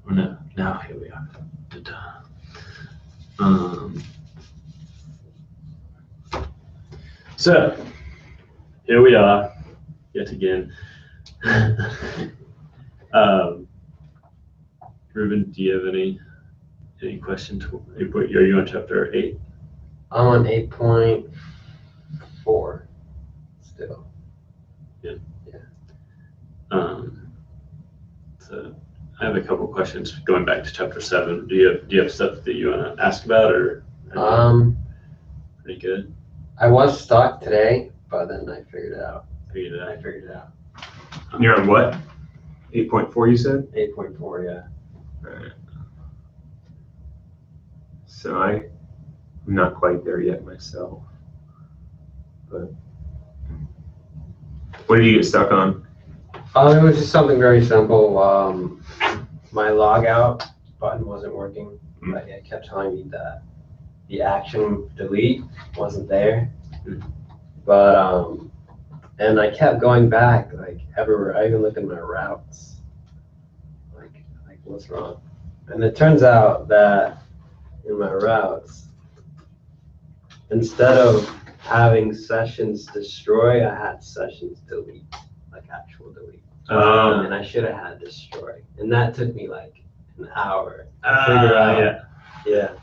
Oh, no, now here we are. So here we are yet again. Ruben, do you have any questions? Are you on chapter 8? I'm on 8.4 still. Yeah. So I have a couple questions going back to chapter 7. Do you have stuff that you want to ask about, or pretty good? I was stuck today, but then I figured it out. I figured it out. You're on what? 8.4 you said? 8.4, yeah. Alright. So I'm not quite there yet myself. But what did you get stuck on? It was just something very simple. My logout button wasn't working. But it kept telling me that the action delete wasn't there. But and I kept going back like everywhere. I even looked at my routes. Like what's wrong? And it turns out that in my routes, instead of having sessions destroy, I had sessions delete, like actual delete. And I should have had destroy. And that took me like an hour to figure out. Yeah.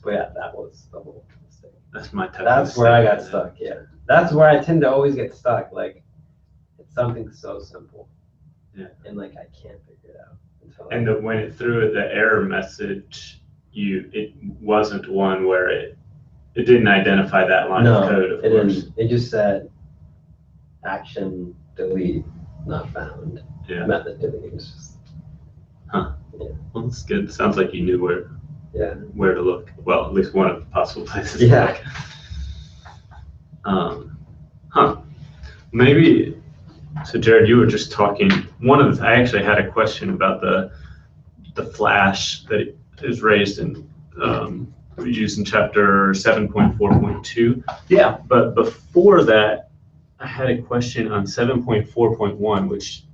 But yeah, that was the whole mistake. That's where I got stuck, yeah. That's where I tend to always get stuck. Like, it's something so simple. Yeah. And like, I can't figure it out. When it threw the error message, it wasn't one where it didn't identify that line of code, of course. Didn't. It just said action delete not found. Yeah. Method delete. Was just, yeah. Well, that's good. Sounds like you knew where to look. Well, at least one of the possible places to look. Maybe. So Jared, you were just talking. I actually had a question about the flash that is raised in used in chapter 7.4.2. Yeah. But before that, I had a question on 7.4.1, which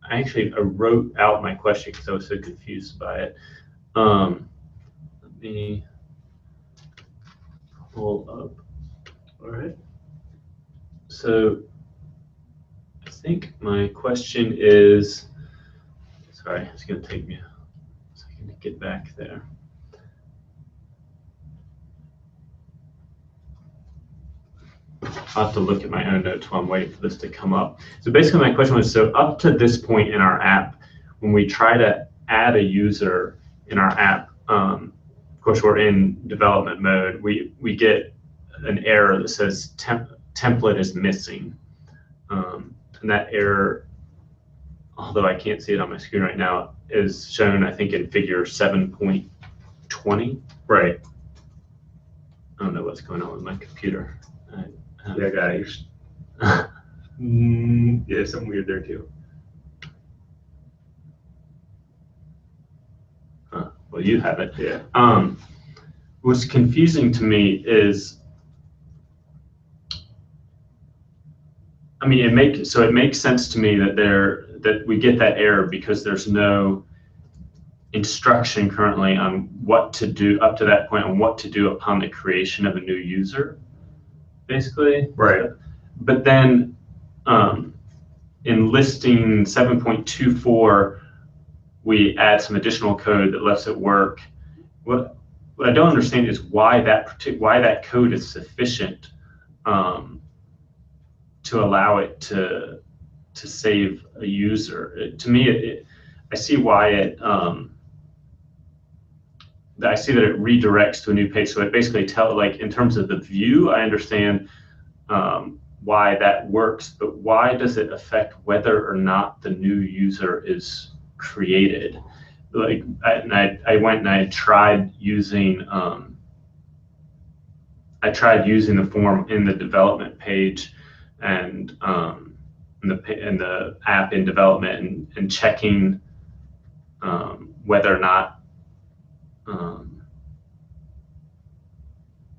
I wrote out my question because I was so confused by it. Let me pull up. All right. So I think my question is, sorry, it's going to take me a second to get back there. I'll have to look at my own notes while I'm waiting for this to come up. So basically my question was, so up to this point in our app, when we try to add a user in our app, of course we're in development mode, we get an error that says template is missing. And that error, although I can't see it on my screen right now, is shown, I think, in figure 7.20. Right. I don't know what's going on with my computer. Yeah, guys. Yeah, something weird there too. Well, you have it. Yeah. What's confusing to me is, it makes sense to me that we get that error because there's no instruction currently on what to do up to that point, on what to do upon the creation of a new user, basically. Right. But then in listing 7.24, we add some additional code that lets it work. What I don't understand is why that code is sufficient to allow it to save a user. To me, I see why I see that it redirects to a new page. So it basically in terms of the view, I understand why that works, but why does it affect whether or not the new user is created? I went and I tried using the form in the development page and in the app in development and checking whether or not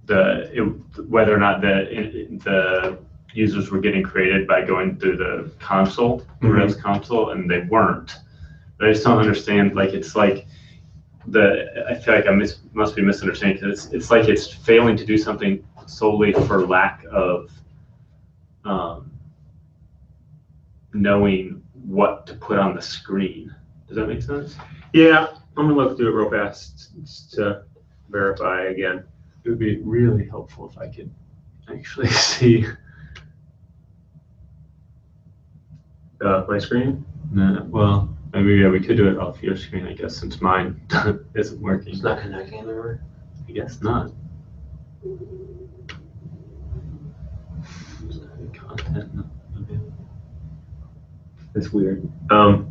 the users were getting created by going through the console, the Rails console, and they weren't. But I just don't understand. Like it's like I feel like I must be misunderstanding because it's like it's failing to do something solely for lack of knowing what to put on the screen. Does that make sense? Yeah, I'm gonna look through it real fast just to verify again. It would be really helpful if I could actually see My screen. well, maybe yeah, we could do it off your screen, I guess, since mine isn't working. It's not connecting anymore. I guess not. Content. No. Okay. That's weird. All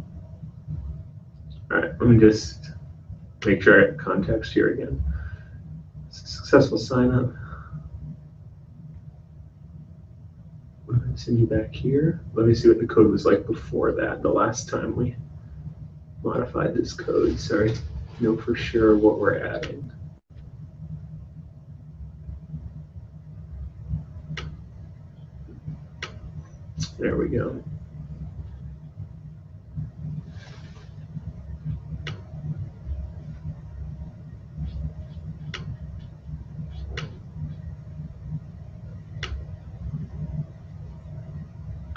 right, let me just make sure I have context here again. Successful sign up. What did I send you back here? Let me see what the code was like before that, the last time we modified this code. Sorry, know for sure what we're adding. There we go.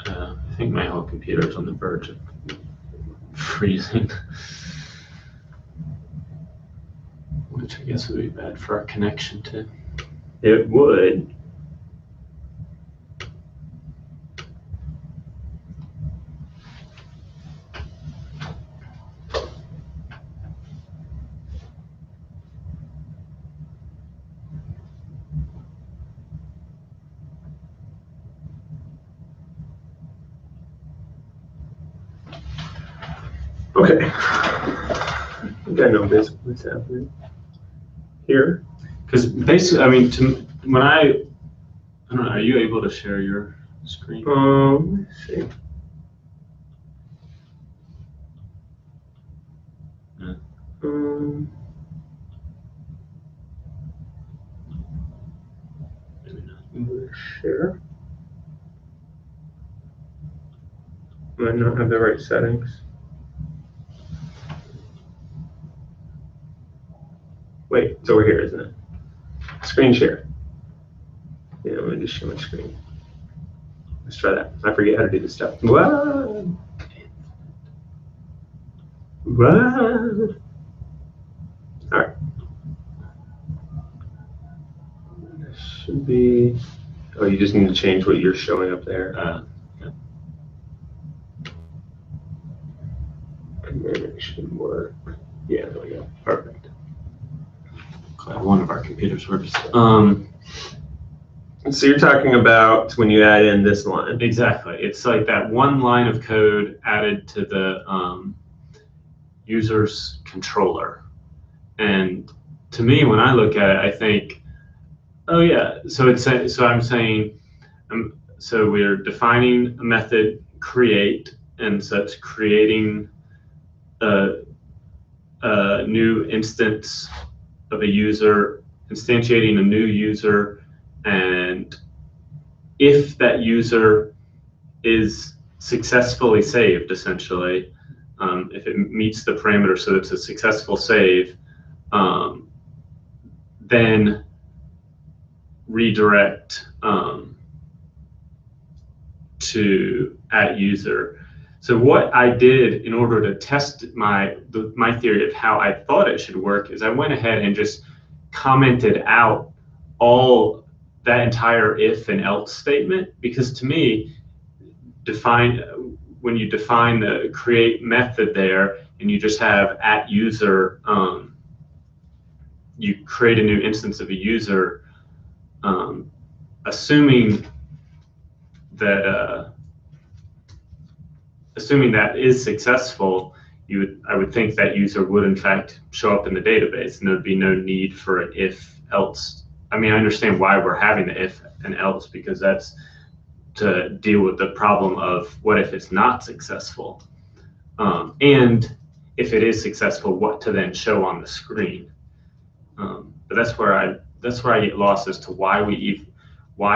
I think my whole computer is on the verge of freezing, which I guess would be bad for our connection too. It would. Okay. I think I know basically what's happening here. Because basically, I mean, when I don't know, are you able to share your screen? Let's see. Yeah. Maybe not. Share. Might not have the right settings. Wait, it's over here, isn't it? Screen share. Yeah, let me just share my screen. Let's try that. I forget how to do this stuff. What? What? All right. This should be. Oh, you just need to change what you're showing up there. Yeah. And then it should work. Yeah, there we go. Perfect. Glad one of our computers works. So you're talking about when you add in this line. Exactly. It's like that one line of code added to the user's controller. And to me, when I look at it, I think, oh yeah. So I'm saying, so we're defining a method create, and so it's creating a new instance of a user, instantiating a new user, and if that user is successfully saved, essentially, if it meets the parameter so it's a successful save, then redirect to @user. So what I did in order to test my theory of how I thought it should work is I went ahead and just commented out all that entire if and else statement, because to me, when you define the create method there and you just have @user, you create a new instance of a user, assuming that is successful, I would think that user would in fact show up in the database, and there'd be no need for an if else. I mean, I understand why we're having the if and else, because that's to deal with the problem of what if it's not successful, and if it is successful, what to then show on the screen. But that's where I get lost as to why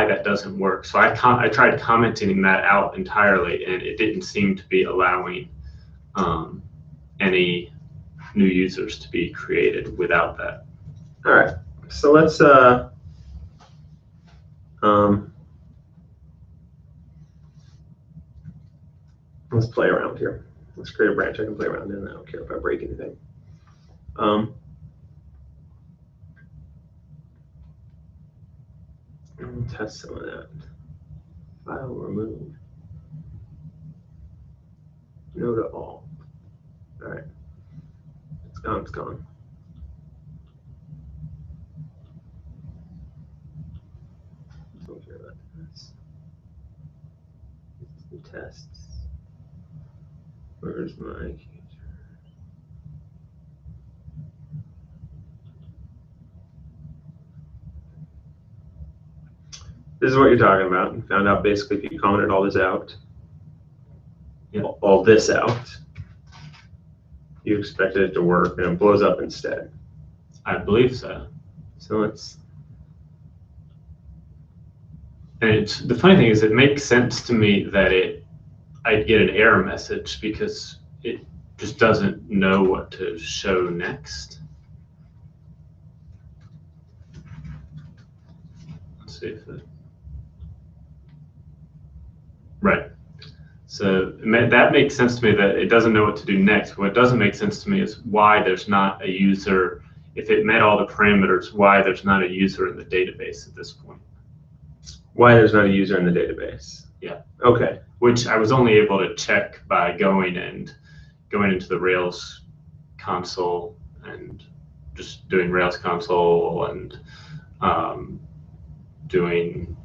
that doesn't work. So I tried commenting that out entirely, and it didn't seem to be allowing any new users to be created without that. All right, so let's play around here. Let's create a branch I can play around in. I don't care if I break anything. We'll test some of that. File remove. No to all. All right. It's gone. It's gone. Don't care about this. The tests. Where's my? This is what you're talking about. And found out basically if you commented all this out, all this out, you expected it to work, and it blows up instead. I believe so. So let's. And the funny thing is, it makes sense to me that I'd get an error message because it just doesn't know what to show next. Let's see if it. Right. So that makes sense to me that it doesn't know what to do next. What doesn't make sense to me is why there's not a user. If it met all the parameters, why there's not a user in the database at this point. Why there's not a user in the database? Yeah. Okay. Which I was only able to check by going into the Rails console and just doing Rails console and doing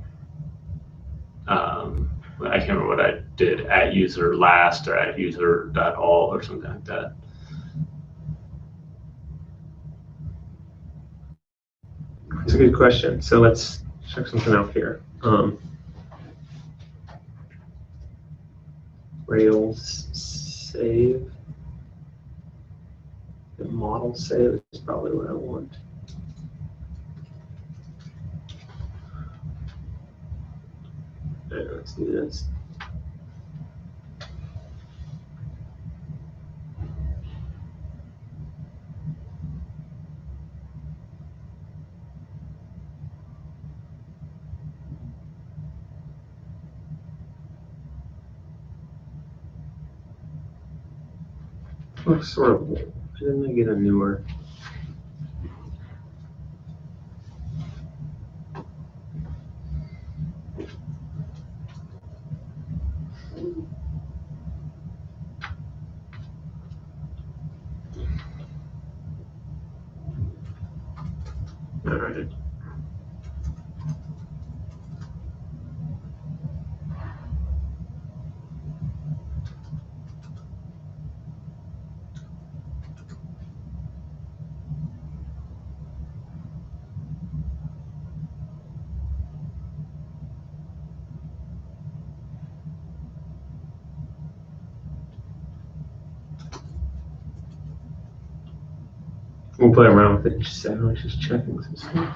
I can't remember what I did, at user last or at user.all or something like that. That's a good question. So let's check something out here. Rails save. The model save is probably what I want. Okay, let's do this. Oh, sort of. Didn't I get a newer? All right. We'll play around with it. Just I was just checking some stuff.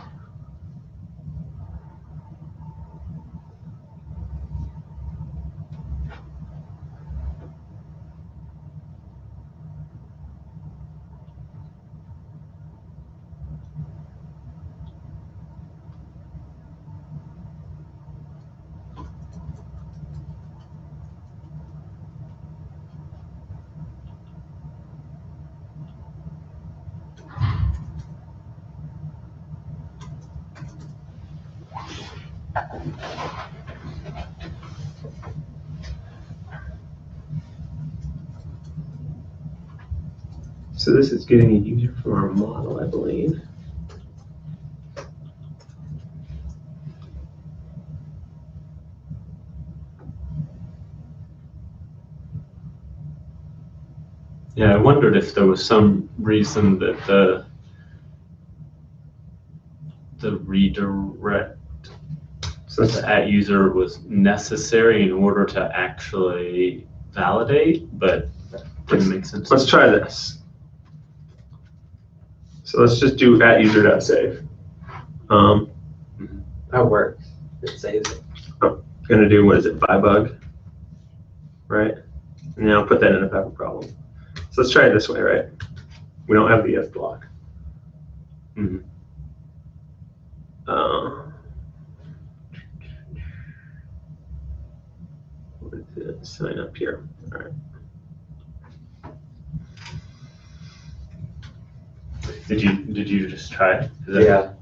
So this is getting a user from our model, I believe. Yeah, I wondered if there was some reason that the redirect, so the at user was necessary in order to actually validate, but didn't make sense. Let's try this. So let's just do at user.save. That works. It saves it. Gonna do, what is it, bug, right? And then I'll put that in a pepper problem. So let's try it this way, right? We don't have the if block. Mhm. Let's sign up here. All right. Did you just try it? Is that- Yeah,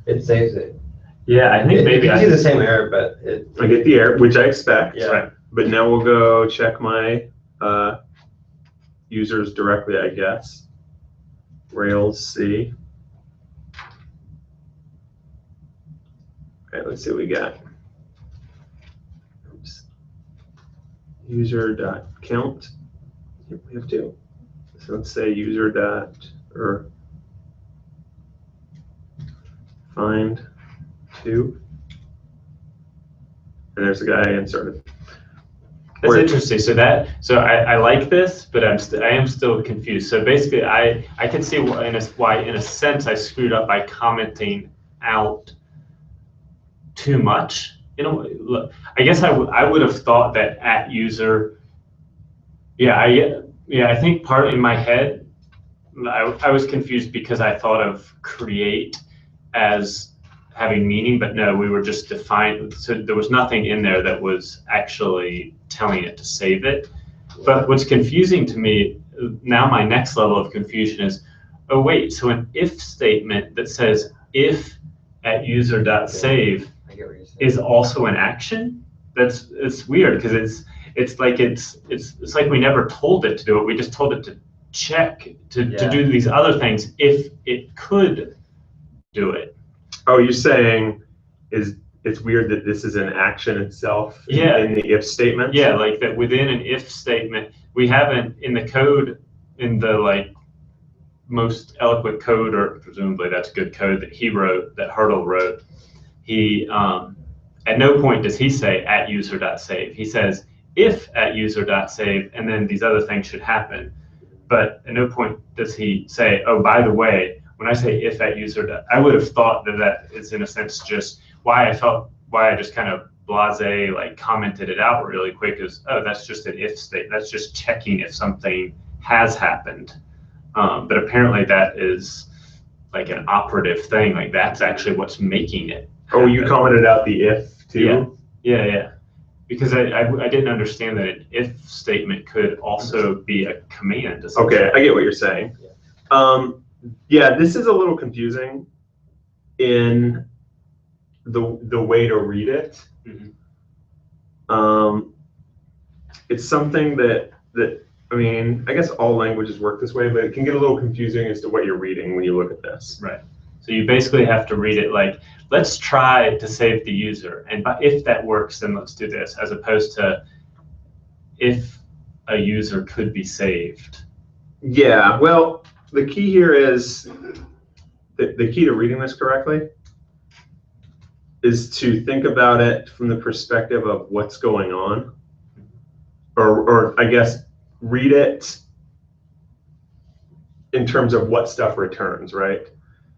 it saves it. Yeah, I think It maybe gives you the same error, but it. I get the error, which I expect. Yeah. Right. But now we'll go check my users directly, I guess. Rails C. Okay, let's see what we got. Oops. User.count. Yep, we have two. So let's say user dot or find two. And there's the guy I inserted. That's interesting. So I like this, but I am still confused. So basically, I can see why in a sense I screwed up by commenting out too much. You know, look, I guess I would have thought that at user. Yeah, I think part in my head, I was confused because I thought of create as having meaning, but no, we were just defined. So there was nothing in there that was actually telling it to save it. But what's confusing to me now, my next level of confusion is, oh wait, so an if statement that says if at user.save I get what you're saying. is also an action? It's weird because it's like we never told it to do it. We just told it to check to do these other things if it could do it. Oh, you're saying it's weird that this is an action itself in the if statement? Yeah, like that within an if statement, we haven't in the code, in the like most eloquent code, or presumably that's good code that he wrote, that Hartl wrote. He at no point does he say at user.save. He says if at user.save, and then these other things should happen. But at no point does he say, oh, by the way, when I say if at user, I would have thought that is in a sense just why I just kind of blase like commented it out really quick is, oh, that's just an if state. That's just checking if something has happened. But apparently that is like an operative thing. Like that's actually what's making it happen. Oh, you commented out the if too? Yeah. Because I didn't understand that an if statement could also be a command. Okay, I get what you're saying. Yeah, this is a little confusing in the way to read it. Mm-hmm. It's something that I mean, I guess all languages work this way, but it can get a little confusing as to what you're reading when you look at this. Right. So you basically have to read it like, let's try to save the user, and if that works, then let's do this, as opposed to if a user could be saved. Yeah, well, the key here is, the key to reading this correctly is to think about it from the perspective of what's going on, or I guess read it in terms of what stuff returns, right?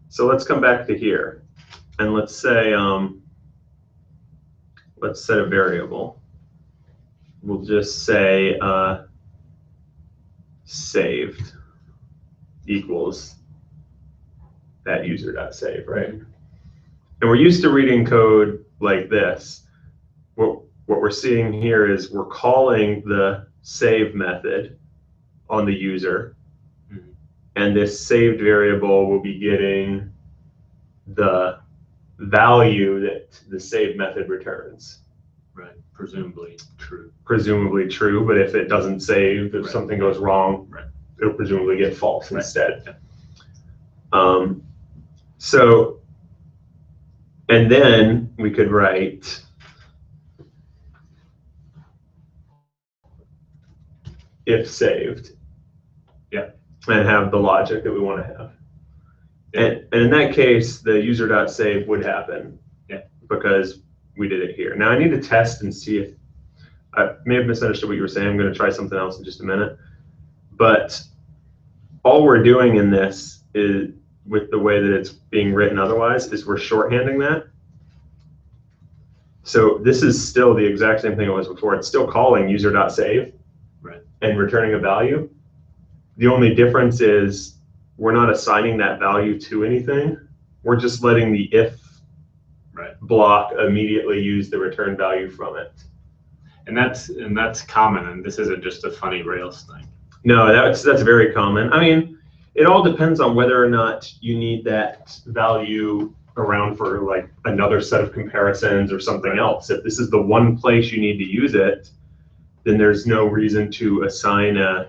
So let's come back to here, and let's say, let's set a variable. We'll just say saved equals that user.save, right? And we're used to reading code like this. What we're seeing here is we're calling the save method on the user, and this saved variable will be getting the value that the save method returns. Right, presumably true. Presumably true, but if it doesn't save, if something goes wrong, it'll presumably get false instead. Yeah. So, and then we could write if saved. Yeah. And have the logic that we want to have. Yeah. And in that case, the user.save would happen. Yeah. Because we did it here. Now I need to test and see if I may have misunderstood what you were saying. I'm going to try something else in just a minute. But all we're doing in this is, with the way that it's being written otherwise, is we're shorthanding that. So this is still the exact same thing it was before. It's still calling user.save and returning a value. The only difference is we're not assigning that value to anything. We're just letting the if block immediately use the return value from it. And that's common, and this isn't just a funny Rails thing. No, that's very common. I mean, it all depends on whether or not you need that value around for like another set of comparisons or something else. If this is the one place you need to use it, then there's no reason to assign a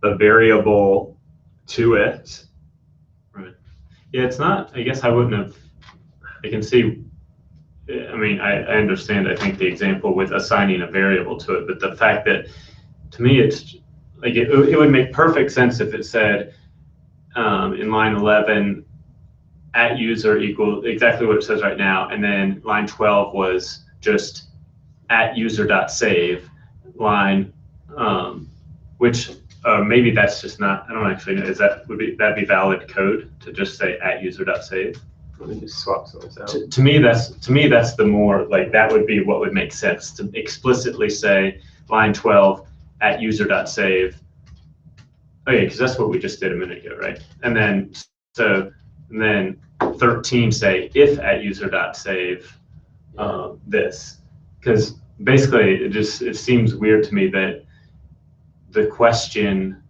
variable to it. Right. Yeah, it's not, I guess I wouldn't have, I can see, I mean, I understand, I think, the example with assigning a variable to it, but the fact that, to me, it's like, it would make perfect sense if it said in line 11, at user equal exactly what it says right now, and then line 12 was just at user.save line, which maybe that's just not, I don't actually know, that'd be valid code to just say at user.save? Let me just swap some of this out. To me, that's the more, like, that would be what would make sense, to explicitly say line 12 at user.save. Oh yeah, because that's what we just did a minute ago, right? And then, and then 13 say if at user.save this, because basically it seems weird to me that the question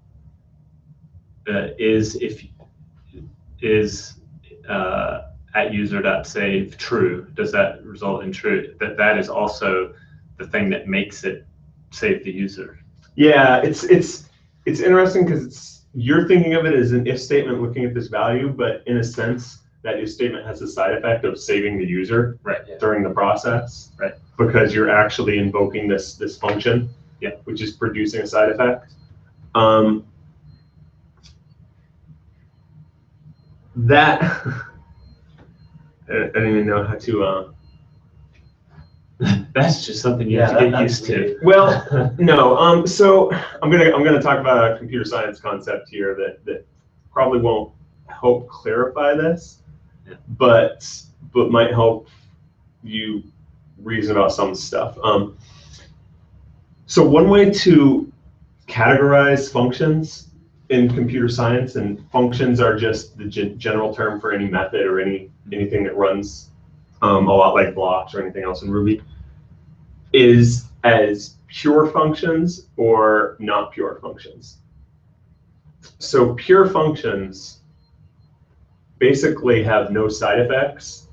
is at user.save true, does that result in true? That is also the thing that makes it save the user. Yeah, it's interesting because you're thinking of it as an if statement looking at this value, but in a sense, that if statement has the side effect of saving the user during the process, right? Because you're actually invoking this function, which is producing a side effect. That I don't even know how to. That's just something you have to get used to. Well, no. So I'm gonna talk about a computer science concept here that probably won't help clarify this, but might help you reason about some stuff. So one way to categorize functions in computer science, and functions are just the general term for any method or anything that runs a lot like blocks or anything else in Ruby, is as pure functions or not pure functions. So pure functions basically have no side effects.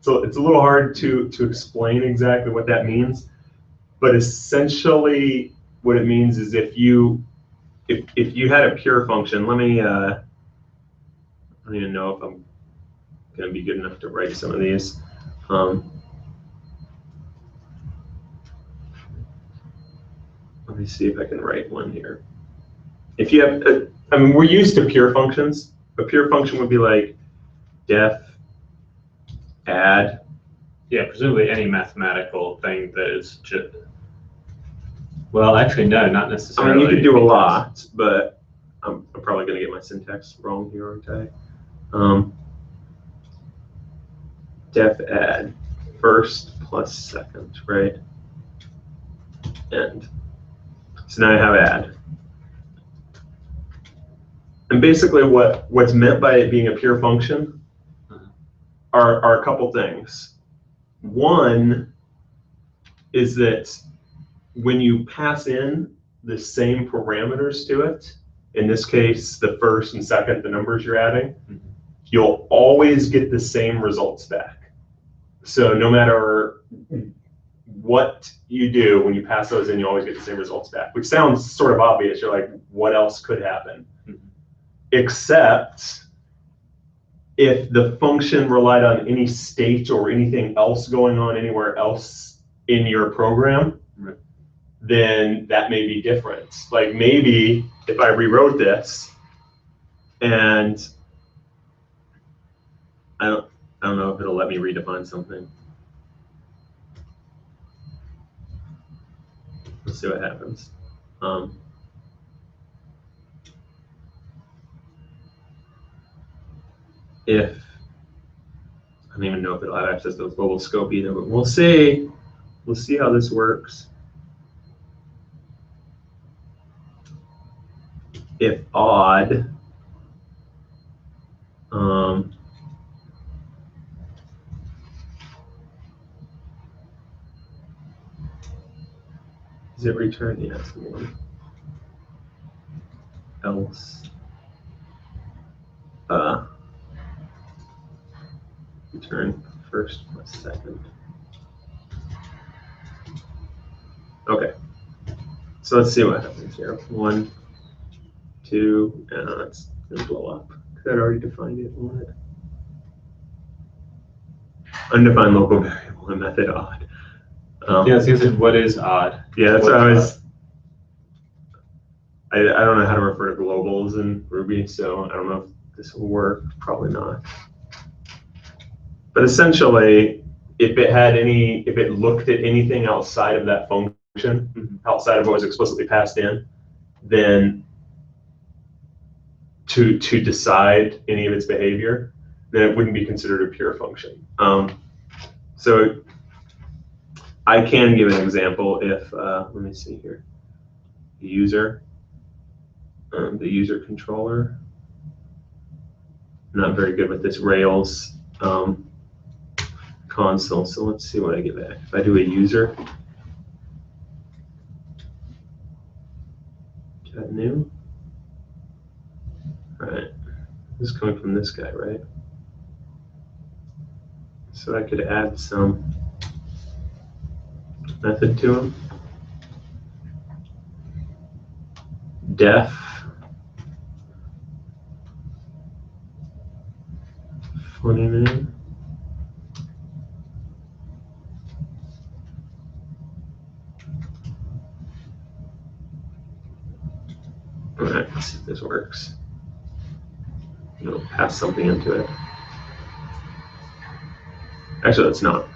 So it's a little hard to explain exactly what that means, but essentially what it means is if you had a pure function, let me, I don't even know if I'm going to be good enough to write some of these. Let me see if I can write one here. If you have, I mean, we're used to pure functions. A pure function would be like def, add. Yeah, presumably any mathematical thing that is just, well, actually, no, not necessarily. I mean, you could do a lot, but I'm probably going to get my syntax wrong here, aren't I? Def add, first plus second, right? End. So now I have add. And basically what's meant by it being a pure function are a couple things. One is that when you pass in the same parameters to it, in this case, the first and second, the numbers you're adding, you'll always get the same results back. So no matter what you do, when you pass those in, you always get the same results back, which sounds sort of obvious. You're like, what else could happen? Except if the function relied on any state or anything else going on anywhere else in your program, then that may be different. Like maybe if I rewrote this and I don't know if it'll let me redefine something. Let's see what happens. If I don't even know if it'll have access to the global scope either, but we'll see. We'll see how this works. if odd, does it return? Yes, one. Else, return first plus second. Okay, so let's see what happens here. 1, 2, and it's gonna blow up because I'd already defined it. What? Undefined local variable and method odd. Yeah, so what is odd? Yeah, that's What's what I odd? was. I don't know how to refer to globals in Ruby, so I don't know if this will work. Probably not. But essentially, if it looked at anything outside of that function, outside of what was explicitly passed in, then to decide any of its behavior, then it wouldn't be considered a pure function. So I can give an example if, let me see here, the user controller. I'm not very good with this Rails console, so let's see what I get back. If I do a user, new, all right, this is coming from this guy, right? So I could add some method to him. Def, funny name. All right, let's see if this works. It'll pass something into it. Actually, that's not.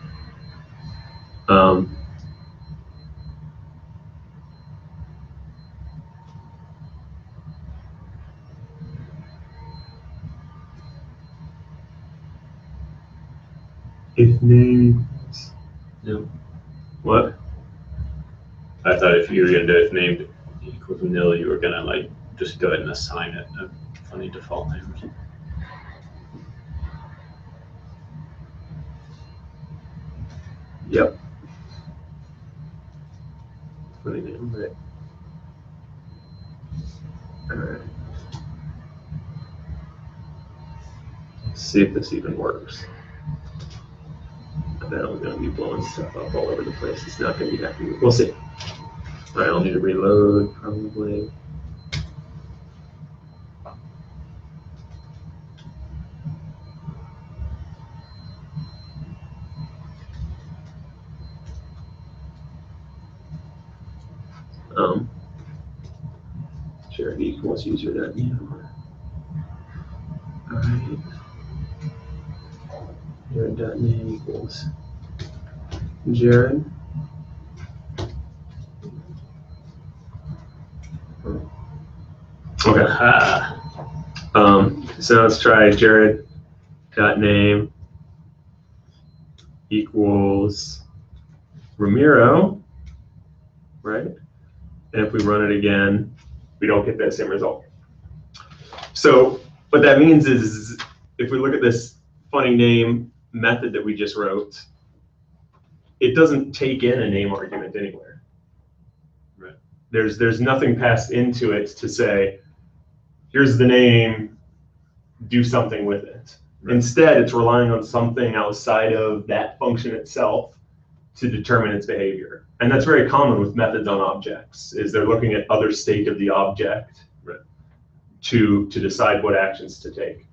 If name. No. What? I thought if you were gonna do if named equals nil, you were gonna like just go ahead and assign it a funny default name or something. Yep. Funny name, right? All right. Let's see if this even works. I bet I'm gonna be blowing stuff up all over the place. It's not gonna be happy. We'll see. All right, I'll need to reload probably. Jared equals user.new. All right. Jared.name equals Jared. Okay. So let's try Jared.name equals Ramiro, right? And if we run it again, we don't get that same result. So what that means is if we look at this funny name method that we just wrote, it doesn't take in a name argument anywhere. Right. There's nothing passed into it to say, here's the name, do something with it. Right. Instead, it's relying on something outside of that function itself to determine its behavior. And that's very common with methods on objects, is they're looking at other state of the object, right, to decide what actions to take.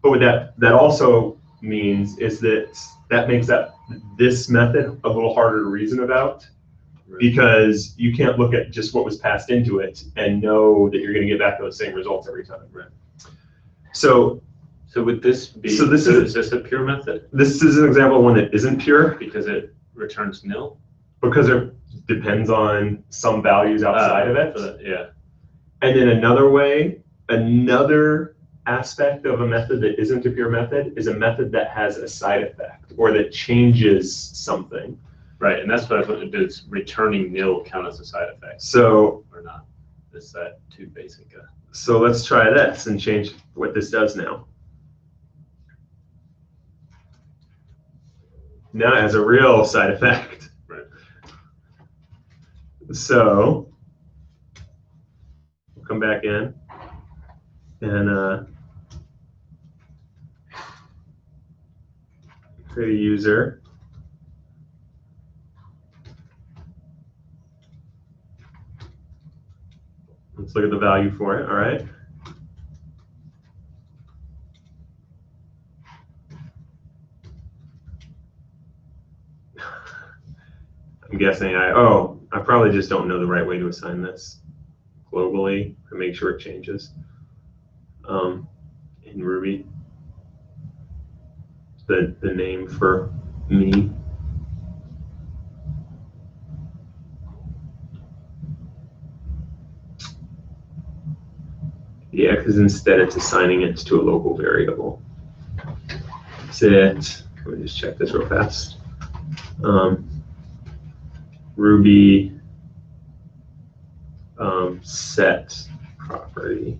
But what that also means is that makes this method a little harder to reason about, right, because you can't look at just what was passed into it and know that you're going to get back those same results every time. Right. So would this be, is this a pure method? This is an example of one that isn't pure. Because it returns nil? Because it depends on some values outside of it. Yeah. And then another aspect of a method that isn't a pure method is a method that has a side effect or that changes something. Right, and that's what I thought. Does returning nil count as a side effect? So, or not? Is that too basic? So let's try this and change what this does now. Now it has a real side effect. Right. So we'll come back in and create a user. Let's look at the value for it, all right? I'm guessing I probably just don't know the right way to assign this globally to make sure it changes in Ruby. The name for me. Yeah, because instead it's assigning it to a local variable. That's it. Let me just check this real fast. Ruby set property.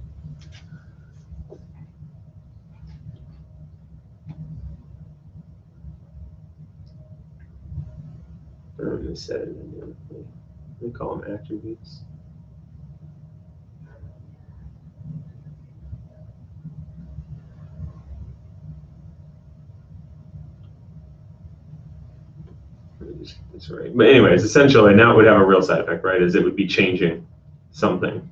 Let me set it in. Let me call them attributes. That's right. But anyways, essentially now it would have a real side effect, right? Is it would be changing something,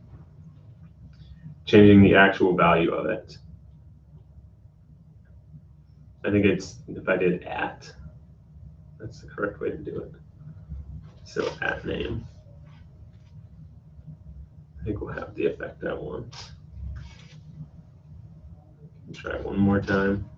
changing the actual value of it. I think it's, if I did at, that's the correct way to do it. So at name. I think we'll have the effect I want. Try it one more time.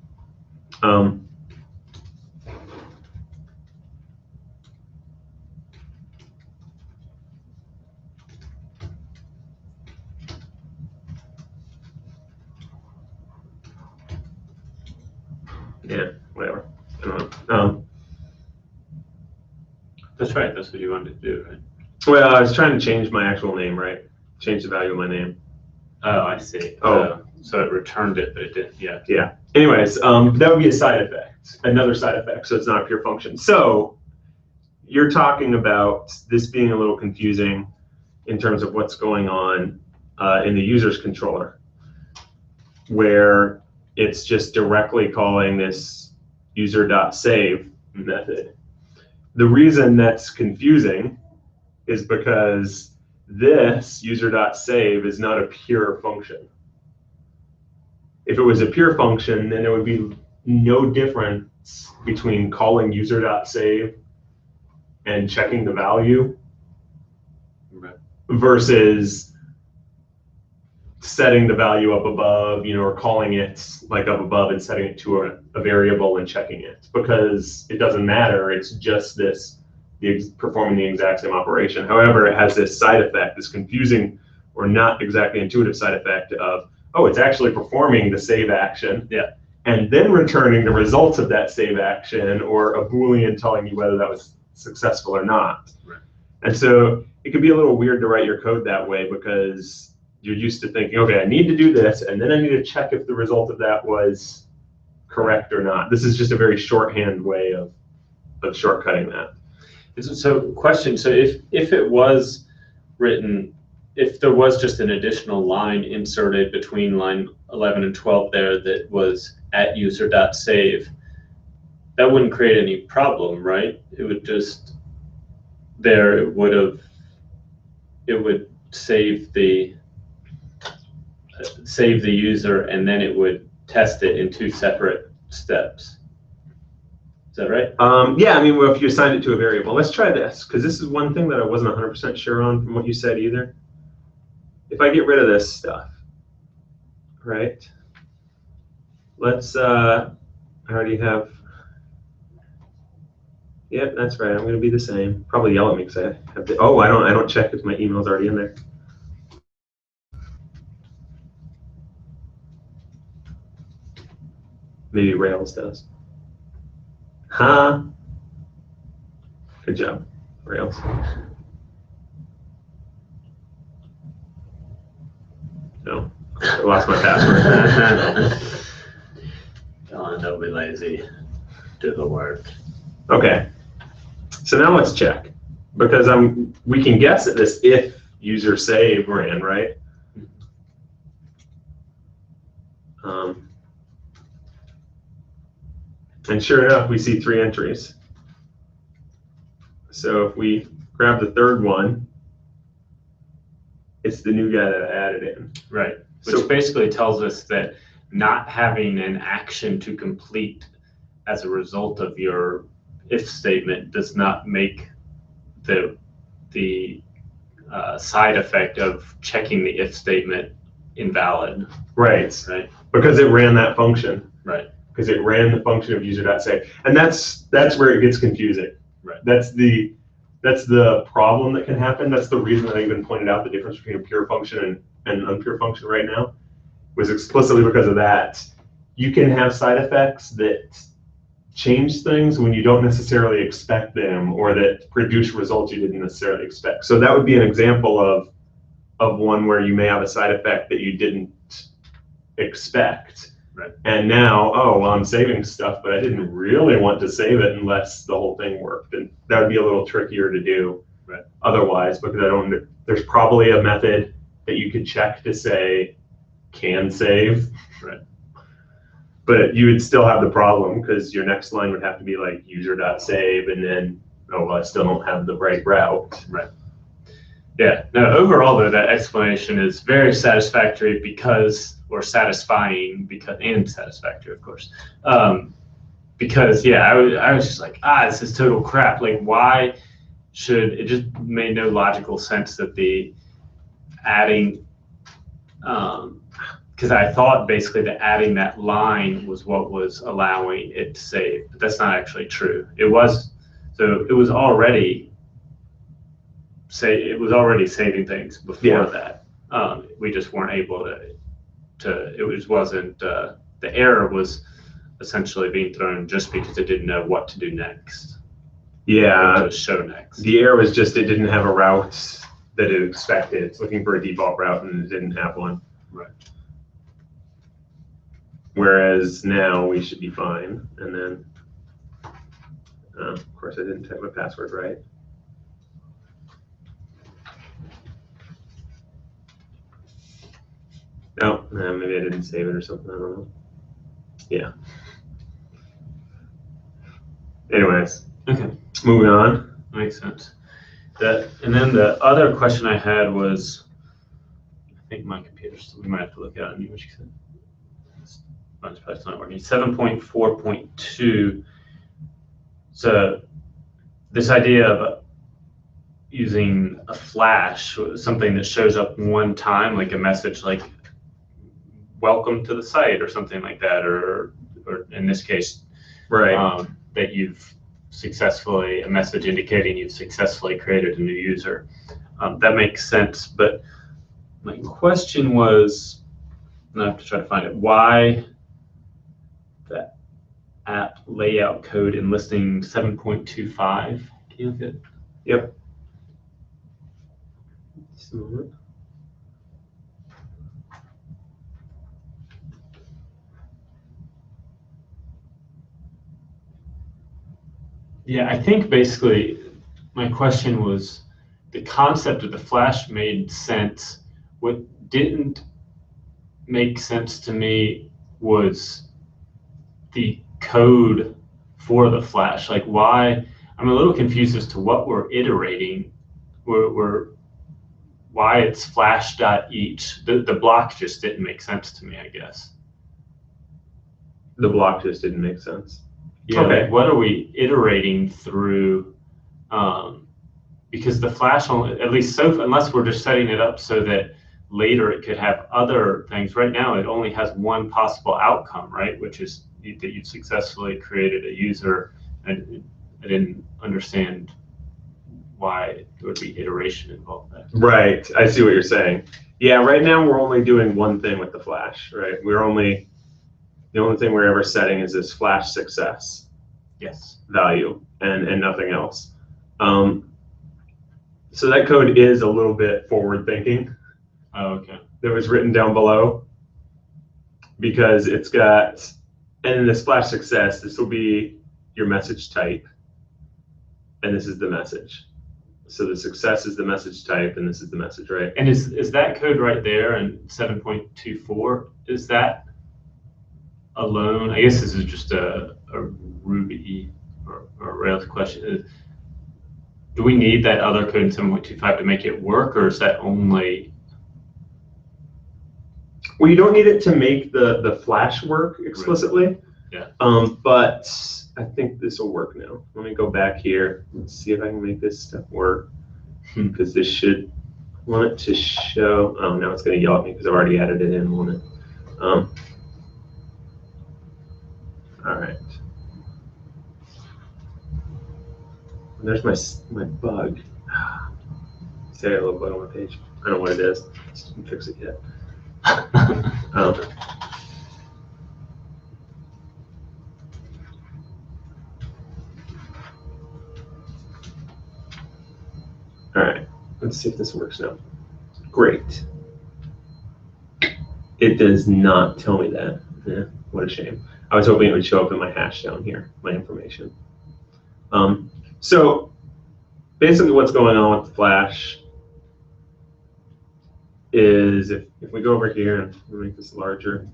Yeah, whatever. I don't know. That's right. That's what you wanted to do, right? Well, I was trying to change my actual name, right? Change the value of my name. Oh, I see. Oh. So it returned it, but it didn't. Yeah. Yeah. Anyways, that would be a side effect, another side effect. So it's not a pure function. So you're talking about this being a little confusing in terms of what's going on in the user's controller, where it's just directly calling this user.save method. The reason that's confusing is because this user.save is not a pure function. If it was a pure function, then there would be no difference between calling user.save and checking the value versus setting the value up above, or calling it like up above and setting it to a variable and checking it, because it doesn't matter. It's just this performing the exact same operation. However, it has this side effect, this confusing or not exactly intuitive side effect of, oh, it's actually performing the save action. Yeah. And then returning the results of that save action, or a Boolean telling you whether that was successful or not. Right. And so it can be a little weird to write your code that way, because you're used to thinking, okay, I need to do this, and then I need to check if the result of that was correct or not. This is just a very shorthand way of shortcutting that. So question, so if it was written, if there was just an additional line inserted between line 11 and 12 there that was at user.save, that wouldn't create any problem, right? It would just, it would save the user, and then it would test it in 2 separate steps. Is that right? Yeah, I mean, well, if you assign it to a variable. Let's try this, because this is one thing that I wasn't 100% sure on from what you said either. If I get rid of this stuff, right? Let's, I already have, yep, that's right, I'm gonna be the same. Probably yell at me because I have to, I don't check if my email's already in there. Maybe Rails does. Huh? Good job, Rails. No, I lost my password. Don't be lazy. Do the work. Okay. So now let's check, because we can guess at this if user save ran, right? And sure enough, we see 3 entries. So if we grab the third one, it's the new guy that I added in. Right. Which basically tells us that not having an action to complete as a result of your if statement does not make the side effect of checking the if statement invalid. Right. Right. Because it ran that function. Right. Because it ran the function of user.save. And that's where it gets confusing. Right. That's the problem that can happen. That's the reason that I even pointed out the difference between a pure function and an unpure function right now, was explicitly because of that. You can have side effects that change things when you don't necessarily expect them, or that produce results you didn't necessarily expect. So that would be an example of one where you may have a side effect that you didn't expect. Right. And now, oh, well, I'm saving stuff, but I didn't really want to save it unless the whole thing worked. And that would be a little trickier to do otherwise, because there's probably a method that you could check to say can save. Right. But you would still have the problem, because your next line would have to be like user.save, and then, oh, well, I still don't have the right route. Right. Yeah. No, overall, though, that explanation is very satisfactory or satisfying and satisfactory, of course. Because, yeah, I was just like, this is total crap. Like, why it just made no logical sense that the adding, because I thought basically that adding that line was what was allowing it to save, but that's not actually true. It was already saving things before that. We just weren't able to the error was essentially being thrown just because it didn't know what to do next. Yeah. To show next. The error was just it didn't have a route that it expected. It's looking for a default route and it didn't have one. Right. Whereas now we should be fine. And then, of course, I didn't type my password right. No, maybe I didn't save it or something. I don't know. Yeah. Anyways. Okay. Moving on. Makes sense. And then the other question I had was, I think my computer's, we might have to look at it and what you said. It's probably not working. 7.4.2. So this idea of using a flash, something that shows up one time, like a message like welcome to the site or something like that, or in this case, right, that you've successfully, a message indicating you've successfully created a new user. That makes sense, but my question was, and I have to try to find it, why the app layout code in listing 7.25? Can you look at it? Yep. Yeah, I think basically my question was the concept of the flash made sense. What didn't make sense to me was the code for the flash. Like why, I'm a little confused as to what we're iterating, why it's flash.each. The block just didn't make sense to me, I guess. The block just didn't make sense. Yeah, okay. Like what are we iterating through? Because the flash only, at least so, unless we're just setting it up so that later it could have other things. Right now, it only has one possible outcome, right? Which is that you've successfully created a user, and I didn't understand why there would be iteration involved there. Right, I see what you're saying. Yeah, right now we're only doing one thing with the flash, right? The only thing we're ever setting is this flash success value and nothing else. So that code is a little bit forward thinking. Oh, okay. that was written down below, because it's got, and in this flash success, this will be your message type, and this is the message. So the success is the message type, and this is the message, right? And is that code right there in 7.24, is that alone? I guess this is just a Ruby or Rails question. Do we need that other code in 7.25 to make it work, or is that only? Well, you don't need it to make the flash work explicitly. Yeah. But I think this will work now. Let me go back here and see if I can make this stuff work, because this should want it to show. Oh, now it's going to yell at me because I've already added it in, won't it? All right. There's my bug. See, I got a little bug on my page. I don't know what it is. Just didn't fix it yet. All right, let's see if this works now. Great. It does not tell me that. Yeah, what a shame. I was hoping it would show up in my hash down here, my information. So basically what's going on with the flash is if we go over here and make this larger,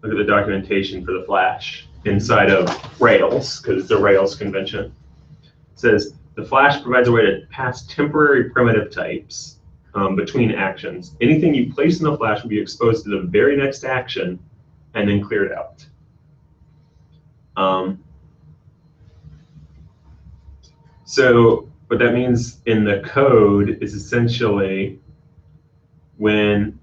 look at the documentation for the flash inside of Rails, because it's a Rails convention. It says, the flash provides a way to pass temporary primitive types between actions. Anything you place in the flash will be exposed to the very next action and then cleared out. So what that means in the code is essentially when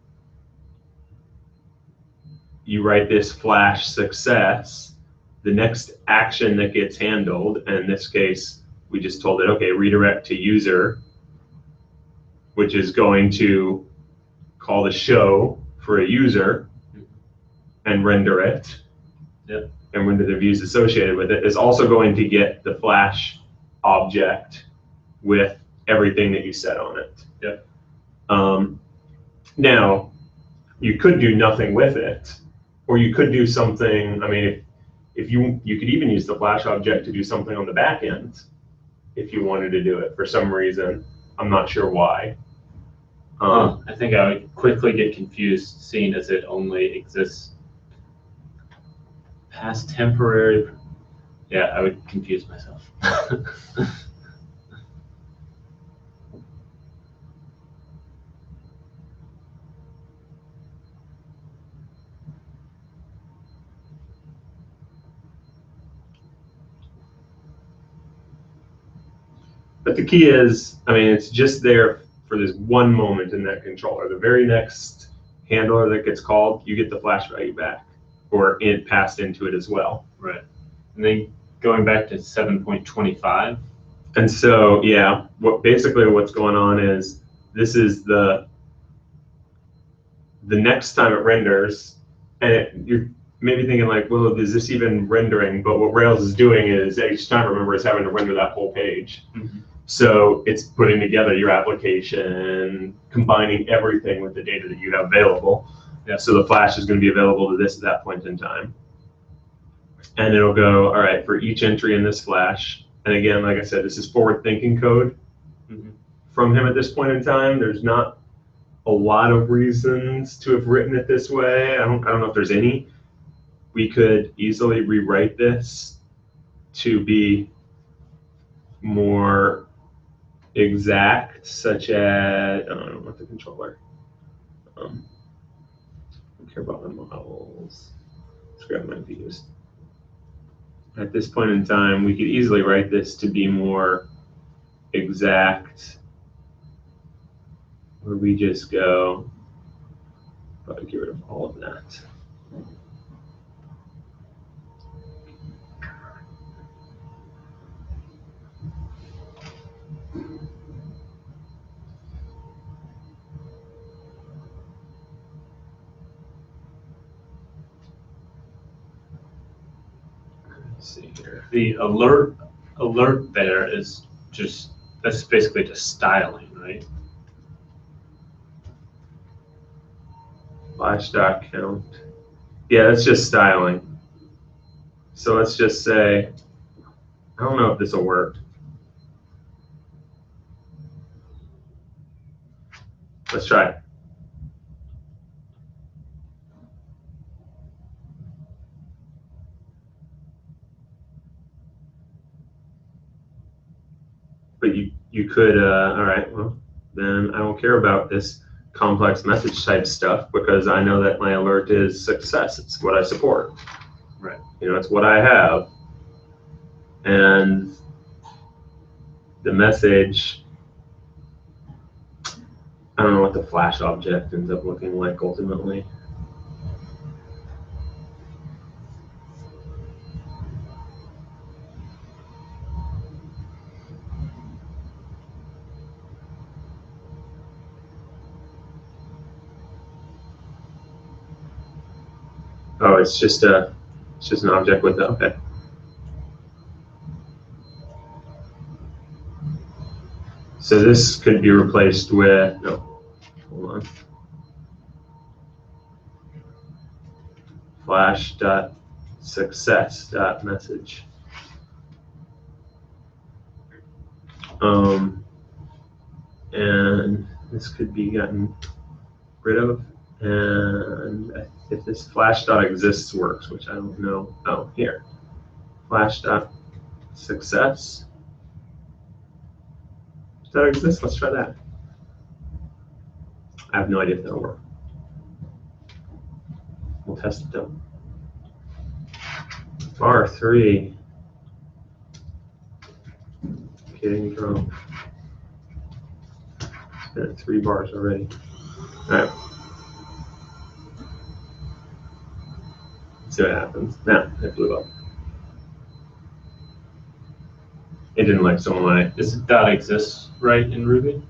you write this flash success, the next action that gets handled, and in this case, we just told it, okay, redirect to user, which is going to call the show for a user and render it. Yep. And render the views associated with it, is also going to get the flash object with everything that you set on it. Yep. Now, you could do nothing with it, or you could do something. I mean, if you could even use the flash object to do something on the back end if you wanted to do it for some reason. I'm not sure why. I think I would quickly get confused seeing as it only exists past temporary. Yeah, I would confuse myself. But the key is, I mean, it's just there for this one moment in that controller. The very next handler that gets called, you get the flash value back, or it passed into it as well. Right. And then going back to 7.25. And so, yeah, basically what's going on is this is the next time it renders, and you're maybe thinking like, well, is this even rendering? But what Rails is doing is each time, remember, it's having to render that whole page. Mm-hmm. So it's putting together your application, combining everything with the data that you have available. Yeah. So the flash is going to be available to this at that point in time. And it'll go, all right, for each entry in this flash. And again, like I said, this is forward-thinking code from him at this point in time. There's not a lot of reasons to have written it this way. I don't know if there's any. We could easily rewrite this to be more exact, such as, I don't know, what the controller. I don't care about my models. Let's grab my views. At this point in time, we could easily write this to be more exact, where we just go, probably get rid of all of that. Let's see here. The alert there is just, that's basically just styling, right? Flash dot count. Yeah, that's just styling. So let's just say, I don't know if this will work. Let's try. But you could, all right, well, then I don't care about this complex message type stuff because I know that my alert is success. It's what I support. Right. You know, it's what I have. And the message, I don't know what the flash object ends up looking like ultimately. Oh, it's just an object with the, okay. So this could be replaced with, no, hold on. Flash.success.message. And this could be gotten rid of. And if this flash.exists works, which I don't know. Oh, here. Flash.success. Does that exist? Let's try that. I have no idea if that'll work. We'll test it though. Bar 3. Kidding drum. It's been at 3 bars already. All right. See what happens. Now it blew up. It didn't like someone when Is it dot exists right in Ruby?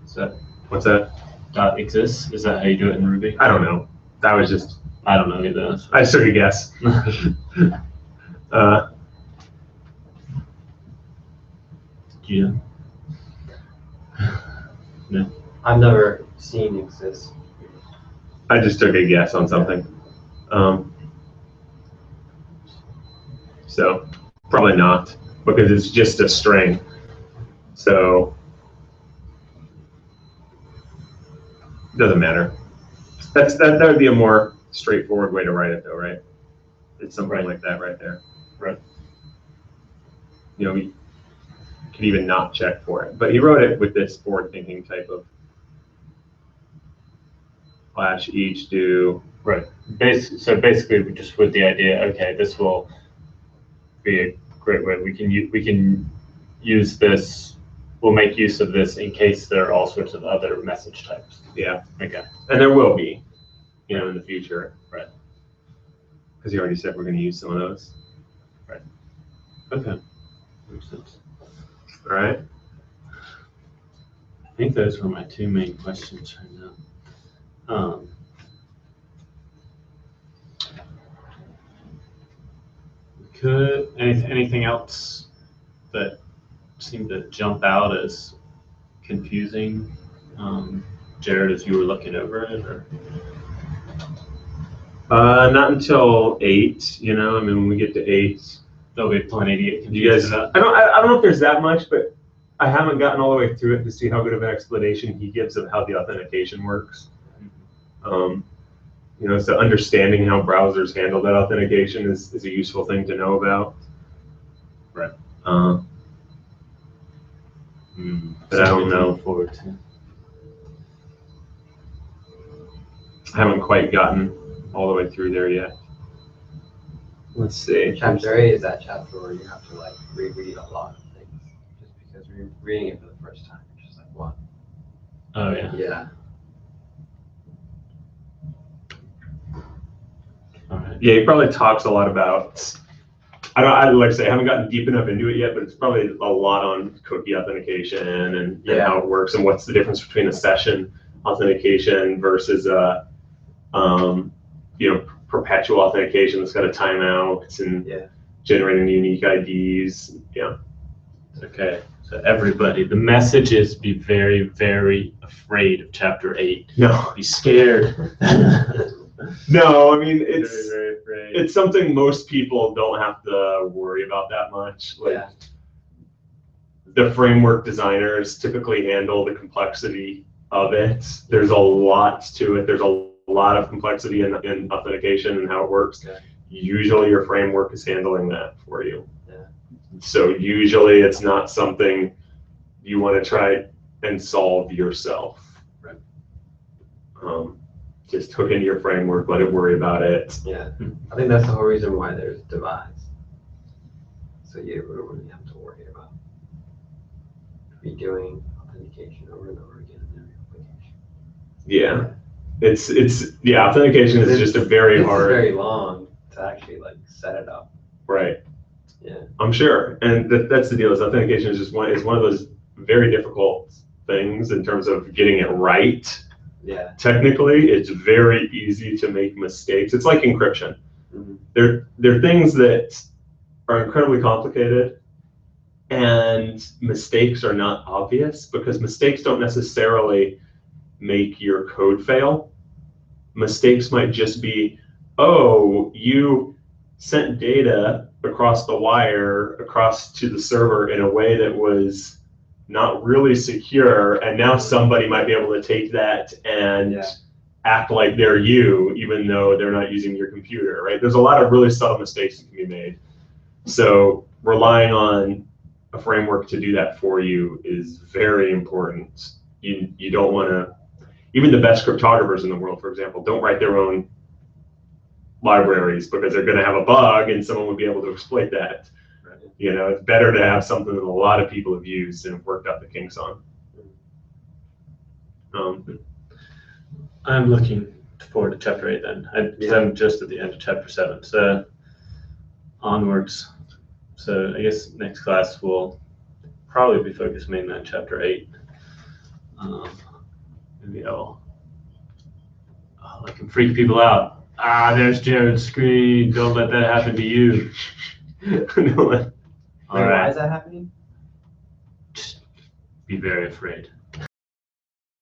Is that what's that? dot exists? Is that how you do it in Ruby? I don't know. That was just, I don't know either. I just took a guess. Yeah. No. I've never seen exist. I just took a guess on something. So probably not, because it's just a string. So it doesn't matter. That would be a more straightforward way to write it though, right? It's something like that right there. Right. You know, we could even not check for it, but he wrote it with this forward thinking type of flash each do. Right. So basically, just with the idea, okay, this will be a great way. We can use this. We'll make use of this in case there are all sorts of other message types. Yeah. Okay. And there will be, you know, in the future. Right. Because you already said we're going to use some of those. Right. Okay. Makes sense. All right. I think those were my 2 main questions right now. Could anything else that seemed to jump out as confusing, Jared, as you were looking over it, or? Not until 8. You know, I mean, when we get to 8, There'll be plenty to get you guys. confused about. I don't know if there's that much, but I haven't gotten all the way through it to see how good of an explanation he gives of how the authentication works. You know, so understanding how browsers handle that authentication is a useful thing to know about. Right. But I don't know. Forward to. I haven't quite gotten all the way through there yet. Let's see. Chapter 8 is that chapter where you have to like reread a lot of things just because you're reading it for the first time. You're just like, what? Oh yeah. Yeah. All right. Yeah, he probably talks a lot about. I like I say, I haven't gotten deep enough into it yet, but it's probably a lot on cookie authentication and how it works and what's the difference between a session authentication versus you know, perpetual authentication that's got a timeout and generating unique IDs. Yeah. Okay. So everybody, the message is be very, very afraid of chapter 8. No. Be scared. No, I mean, Very, very afraid. it's something most people don't have to worry about that much. Like, Yeah. the framework designers typically handle the complexity of it. There's a lot to it. There's a lot of complexity in authentication and how it works. Yeah. Usually your framework is handling that for you. Yeah. So usually it's not something you want to try and solve yourself. Right. Just hook into your framework, let it worry about it. Yeah. I think that's the whole reason why there's divides. So you don't really have to worry about redoing authentication over and over again in every application. Yeah. Authentication is just a very It's hard. very long to actually like set it up. Right. Yeah. I'm sure. And that's the deal, is authentication is one of those very difficult things in terms of getting it right. Yeah. Technically, it's very easy to make mistakes. It's like encryption. Mm-hmm. They're things that are incredibly complicated, and mistakes are not obvious because mistakes don't necessarily make your code fail. Mistakes might just be, oh, you sent data across the wire across to the server in a way that was not really secure, and now somebody might be able to take that and act like they're you, even though they're not using your computer, right? There's a lot of really subtle mistakes that can be made. So relying on a framework to do that for you is very important. You don't want to, even the best cryptographers in the world, for example, don't write their own libraries because they're going to have a bug and someone would be able to exploit that. Right. You know, it's better to have something that a lot of people have used and have worked out the kinks on. I'm looking forward to chapter 8 then. I'm just at the end of chapter 7. So onwards. So I guess next class will probably be focused mainly on chapter 8. Maybe I can freak people out. There's Jared's screen. Don't let that happen to you. Why is that happening? Just be very afraid.